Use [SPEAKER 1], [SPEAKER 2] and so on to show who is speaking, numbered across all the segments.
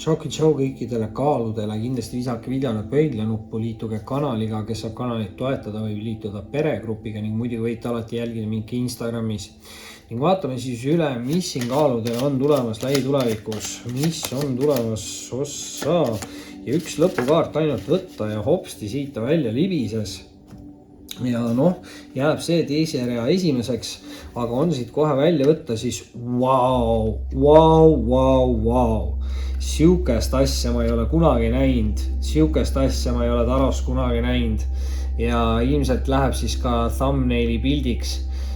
[SPEAKER 1] Tšau kõikidele kaaludele, kindlasti visake videole pöidlanuppu, liituge kanaliga, kes saab kanalit toetada, võib liituda peregrupiga ning muidugi võite alati jälgida mind Instagramis. Ning vaatame siis üle, mis siin kaaludele on tulemas lähitulevikus, mis on tulemas ossa ja üks lõpukaart ainult võtta ja hopsti siit ta välja libises. Ja jääb see teise rea esimeseks, aga on siit kohe välja võtta siis vau. Siukest asja ma ei ole kunagi näinud, siukest asja ma ei ole Taros kunagi näinud ja ilmselt läheb siis ka thumbnaili pildiks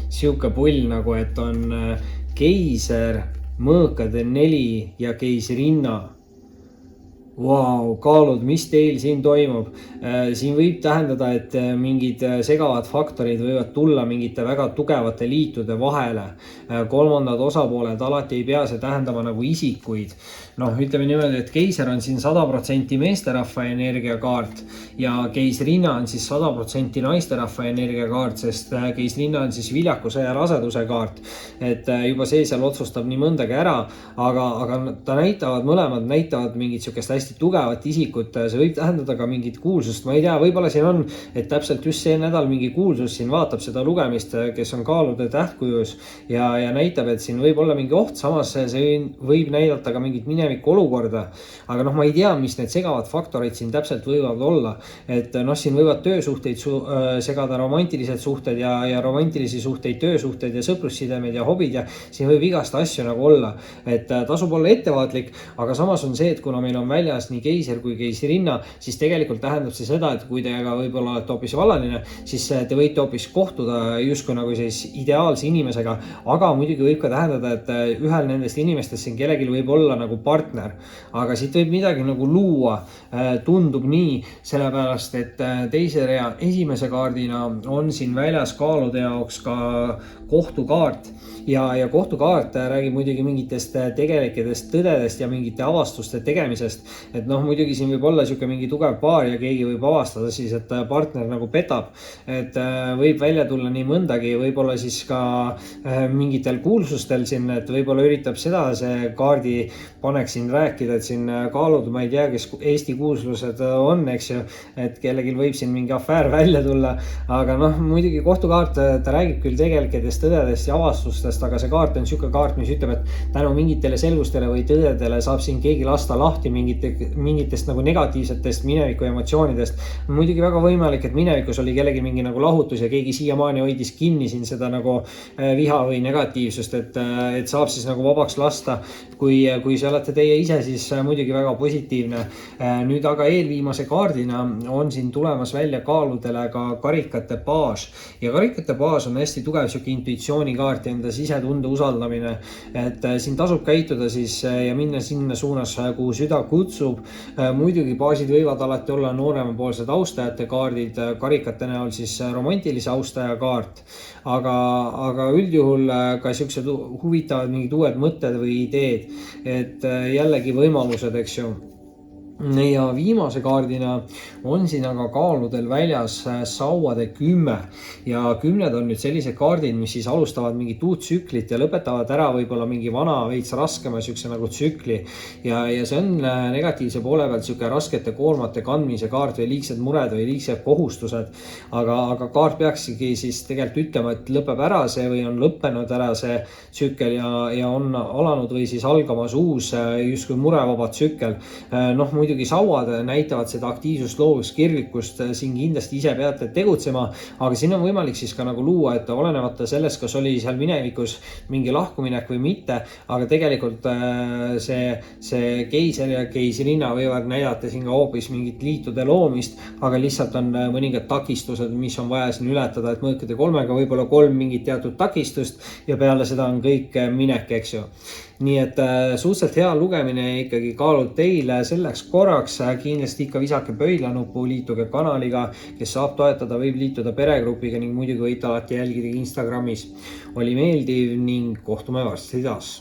[SPEAKER 1] siuke pull nagu, et on keiser, mõõkade 4 ja keisrinna. Vau, kaalud, mis teil siin toimub? Siin võib tähendada, et mingid segavad faktorid võivad tulla mingite väga tugevate liitude vahele. Kolmandad osapooled alati ei pea see tähendama nagu isikuid. Ütleme niimoodi, et keiser on siin 100% meesterahva energiakaart ja keisrinna on siis 100% naisterahva energiakaart, sest keisrinna on siis viljakuse ja raseduse kaart. Et juba see seal otsustab nii mõndagi ära, aga ta mõlemad näitavad mingit siukest hästi tugevat isikut, see võib tähendada ka mingit kuulsust, ma ei tea, võib-olla siin on, et täpselt just see nädal mingi kuulsus siin vaatab seda lugemist, kes on kaalude tähtkujus ja näitab, et siin võib olla mingi oht, samas see võib näidata ka mingit mineviku olukorda, aga ma ei tea, mis need segavad faktorid siin täpselt võivad olla, et siin võivad töösuhteid segada romantilised suhted ja romantilisi suhteid, töösuhteid ja sõprussidemed ja hobid ja siin võib igast asju nagu olla, et tasub olla ettevaatlik, aga samas on see, et kuna meil on väljas nii keiser kui keisrinna, siis tegelikult tähendab see seda, et kui teiega võib-olla olete hoopis vallaline, siis te võite hoopis kohtuda justkui nagu siis ideaalse inimesega, aga muidugi võib ka tähendada, et ühel nendest inimestest siin kellelgi võib olla nagu partner, aga siit võib midagi nagu luua, tundub nii, sellepärast, et teise rea esimese kaardina on siin väljas kaalude jaoks ka kohtukaart ja kohtukaart räägib muidugi mingitest tegelikest tõdedest ja mingite avastuste tegemisest, et muidugi siin võib olla siuke mingi tugev paar ja keegi võib avastada siis, et partner nagu petab, et võib välja tulla nii mõndagi, võib-olla siis ka mingitel kuulsustel siin, et võib-olla üritab seda see kaardi panek siin rääkida, et siin kaalud, ma ei tea, kes Eesti kuulsused on, eks ju, et kellelgi võib siin mingi afäär välja tulla, aga muidugi kohtukaart, ta räägib küll tegelikest tõdedest ja avastustest, aga see kaart on siuke kaart, mis ütleb, et tänu mingitele selgustele või tõdedele saab siin keegi lasta lahti mingitest nagu negatiivsetest mineviku emotsioonidest. Muidugi väga võimalik, et minevikus oli kellegi mingi nagu lahutus ja keegi siiamaani hoidis kinni siin seda nagu viha või negatiivsust, et saab siis nagu vabaks lasta. Kui see olete teie ise, siis muidugi väga positiivne. Nüüd aga eelviimase kaardina on siin tulemas välja kaaludele ka karikate baas ja karikate baas on hästi tugev siuke intuitsioonikaart ja enda sisetunde usaldamine, et siin tasub käituda siis ja minna sinna suunas, kuhu süda kutsub. Muidugi baasid võivad alati olla nooremapoolsed austajate kaardid, karikate näol siis romantilise austaja kaart, aga üldjuhul ka siuksed huvitavad mingid uued mõtted või ideed, et jällegi võimalused, eks ju. Ja viimase kaardina on siin aga kaaludel väljas sauade 10 ja 10 on nüüd sellised kaardid, mis siis alustavad mingit uut tsüklit ja lõpetavad ära võib-olla mingi vana veits raskema siukse nagu tsükli ja see on negatiivse poole pealt siuke raskete koormate kandmise kaart või liigsed mured või liigsed kohustused, aga kaart peakski siis tegelikult ütlema, et lõpeb ära see või on lõppenud ära see tsükkel ja on alanud või siis algamas uus justkui murevaba tsükkel. Muidugi sauad näitavad seda aktiivsust, loovust, kirglikkust, siin kindlasti ise peate tegutsema, aga siin on võimalik siis ka nagu luua, et olenevata sellest, kas oli seal minevikus mingi lahkuminek või mitte, aga tegelikult see keiser ja keisrinna võivad näidata siin ka hoopis mingit liitude loomist, aga lihtsalt on mõningad takistused, mis on vaja siin ületada, et mõõkade 3-ga võib-olla 3 mingit teatud takistust ja peale seda on kõik minek, eks ju. Nii et suhteliselt hea lugemine ikkagi kaalud teile selleks korraks, kindlasti ikka visake pöidlanuppu, liituge kanaliga, kes saab toetada, võib liituda peregrupiga ning muidugi võite alati jälgida Instagramis. Oli meeldiv ning kohtume varsti taas.